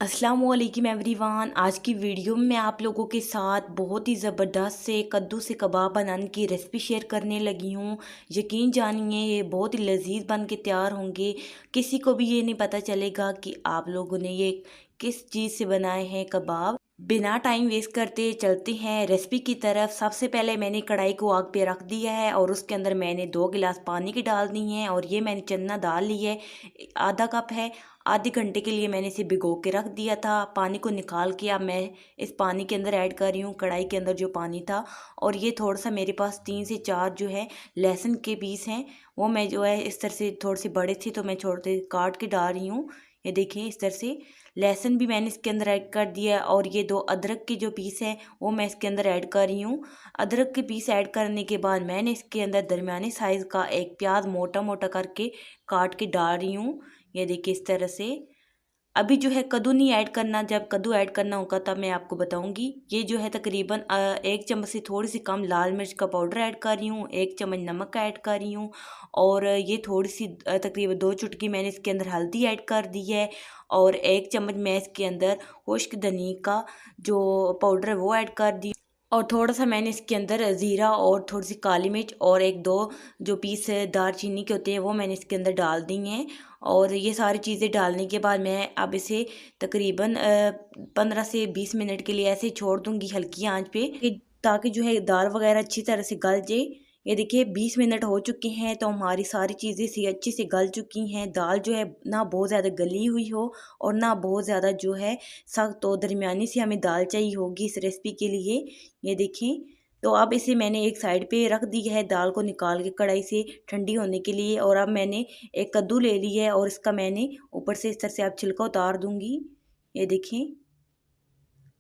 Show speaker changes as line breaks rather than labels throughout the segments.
अस्सलाम वालेकुम एवरीवन। आज की वीडियो में मैं आप लोगों के साथ बहुत ही ज़बरदस्त से कद्दू से कबाब बनाने की रेसिपी शेयर करने लगी हूँ। यकीन जानिए ये बहुत ही लजीज बन के तैयार होंगे। किसी को भी ये नहीं पता चलेगा कि आप लोगों ने ये किस चीज़ से बनाए हैं कबाब। बिना टाइम वेस्ट करते चलते हैं रेसिपी की तरफ। सबसे पहले मैंने कढ़ाई को आग पे रख दिया है और उसके अंदर मैंने 2 गिलास पानी की डाल दी हैं और ये मैंने चना दाल ली है, आधा कप है। आधे घंटे के लिए मैंने इसे भिगो के रख दिया था। पानी को निकाल के अब मैं इस पानी के अंदर ऐड कर रही हूँ कढ़ाई के अंदर जो पानी था। और ये थोड़ा सा मेरे पास 3 से 4 जो है लहसुन के पीस हैं, वो मैं जो है इस तरह से थोड़े से बड़े थे तो मैं छोटे काट के डाल रही हूँ। ये देखिए इस तरह से लहसुन भी मैंने इसके अंदर ऐड कर दिया और ये 2 अदरक के जो पीस हैं वो मैं इसके अंदर ऐड कर रही हूँ। अदरक के पीस ऐड करने के बाद मैंने इसके अंदर दरमियाने साइज़ का एक प्याज मोटा मोटा करके काट के डाल रही हूँ। ये देखिए इस तरह से। अभी जो है कद्दू नहीं ऐड करना, जब कद्दू ऐड करना होगा तब मैं आपको बताऊंगी। ये जो है तकरीबन 1 चम्मच से थोड़ी सी कम लाल मिर्च का पाउडर ऐड कर रही हूँ, 1 चम्मच नमक ऐड कर रही हूँ और ये थोड़ी सी तकरीबन 2 चुटकी मैंने इसके अंदर हल्दी ऐड कर दी है और 1 चम्मच मैं इसके अंदर खुश्क धनिया का जो पाउडर है वो ऐड कर दी और थोड़ा सा मैंने इसके अंदर ज़ीरा और थोड़ी सी काली मिर्च और 1-2 जो पीस दालचीनी के होते हैं वो मैंने इसके अंदर डाल दी हैं। और ये सारी चीज़ें डालने के बाद मैं अब इसे तकरीबन 15 से 20 मिनट के लिए ऐसे ही छोड़ दूँगी हल्की आंच पे ताकि जो है दाल वगैरह अच्छी तरह से गल जाए। ये देखिए 20 मिनट हो चुके हैं तो हमारी सारी चीज़ें सी अच्छी से गल चुकी हैं। दाल जो है ना बहुत ज़्यादा गली हुई हो और ना बहुत ज़्यादा जो है सख्त, तो दरमियानी सी हमें दाल चाहिए होगी इस रेसिपी के लिए। ये देखें, तो अब इसे मैंने एक साइड पे रख दी है दाल को निकाल के कढ़ाई से ठंडी होने के लिए। और अब मैंने एक कद्दू ले ली है और इसका मैंने ऊपर से इस तरह से अब छिलका उतार दूंगी। ये देखें,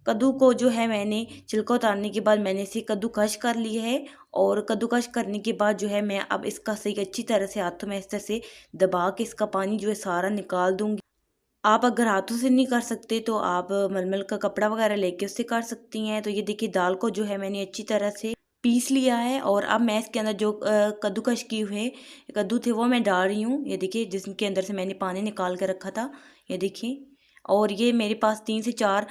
कद्दू को जो है मैंने छिलका उतारने के बाद मैंने इसे कद्दूकस कर लिया है और कद्दूकस करने के बाद जो है मैं अब इसका सही अच्छी तरह से हाथों में इस तरह से दबा के इसका पानी जो है सारा निकाल दूंगी। आप अगर हाथों से नहीं कर सकते तो आप मलमल का कपड़ा वगैरह लेके उससे कर सकती हैं। तो ये देखिए दाल को जो है मैंने अच्छी तरह से पीस लिया है और अब मैं इसके अंदर जो कद्दूकस किए हुए कद्दू थे वो मैं डाल रही हूँ। ये देखिए जिसके अंदर से मैंने पानी निकाल कर रखा था। ये देखिए, और ये मेरे पास 3 से 4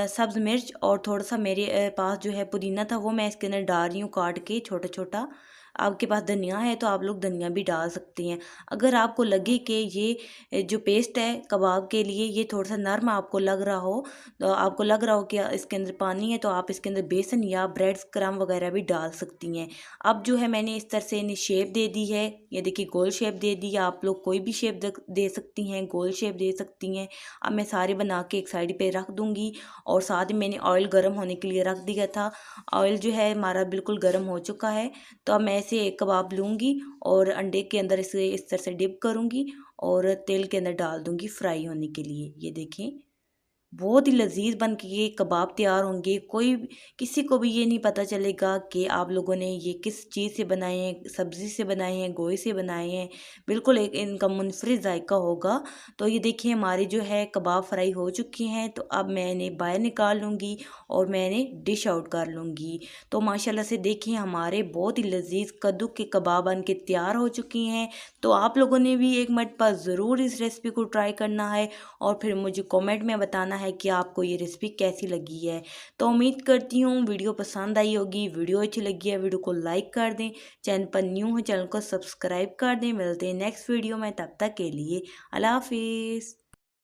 सब्ज़ मिर्च और थोड़ा सा मेरे पास जो है पुदीना था वो मैं इसके अंदर डाल रही हूँ काट के छोटा छोटा। आपके पास धनिया है तो आप लोग धनिया भी डाल सकती हैं। अगर आपको लगे कि ये जो पेस्ट है कबाब के लिए ये थोड़ा सा नरम आपको लग रहा हो, तो आपको लग रहा हो कि इसके अंदर पानी है, तो आप इसके अंदर बेसन या ब्रेड क्रम वगैरह भी डाल सकती हैं। अब जो है मैंने इस तरह से इन्हें शेप दे दी है। ये देखिए गोल शेप दे दी। आप लोग कोई भी शेप दे सकती हैं, गोल शेप दे सकती हैं। अब मैं सारे बना के एक साइड पे रख दूंगी और साथ ही मैंने ऑयल गर्म होने के लिए रख दिया था। ऑयल जो है हमारा बिल्कुल गर्म हो चुका है। तो अब मैं इसे एक कबाब लूँगी और अंडे के अंदर इसे इस तरह से डिप करूँगी और तेल के अंदर डाल दूँगी फ्राई होने के लिए। ये देखें, बहुत ही लजीज बन के ये कबाब तैयार होंगे। किसी को भी ये नहीं पता चलेगा कि आप लोगों ने ये किस चीज़ से बनाए हैं, सब्ज़ी से बनाए हैं, गोई से बनाए हैं। बिल्कुल एक इनका मुनफरिद जायका होगा। तो ये देखिए हमारे जो है कबाब फ्राई हो चुके हैं। तो अब मैं इन्हें बाहर निकाल लूँगी और मैं इन्हें डिश आउट कर लूँगी। तो माशाल्लाह से देखिए हमारे बहुत ही लजीज कद्दू के कबाब बन के तैयार हो चुकी हैं। तो आप लोगों ने भी एक मरतबा ज़रूर इस रेसिपी को ट्राई करना है और फिर मुझे कमेंट में बताना है कि आपको ये रेसिपी कैसी लगी है। तो उम्मीद करती हूँ वीडियो पसंद आई होगी। वीडियो अच्छी लगी है वीडियो को लाइक कर दें, चैनल पर न्यू है चैनल को सब्सक्राइब कर दें। मिलते हैं नेक्स्ट वीडियो में, तब तक के लिए अल्लाह हाफिज़।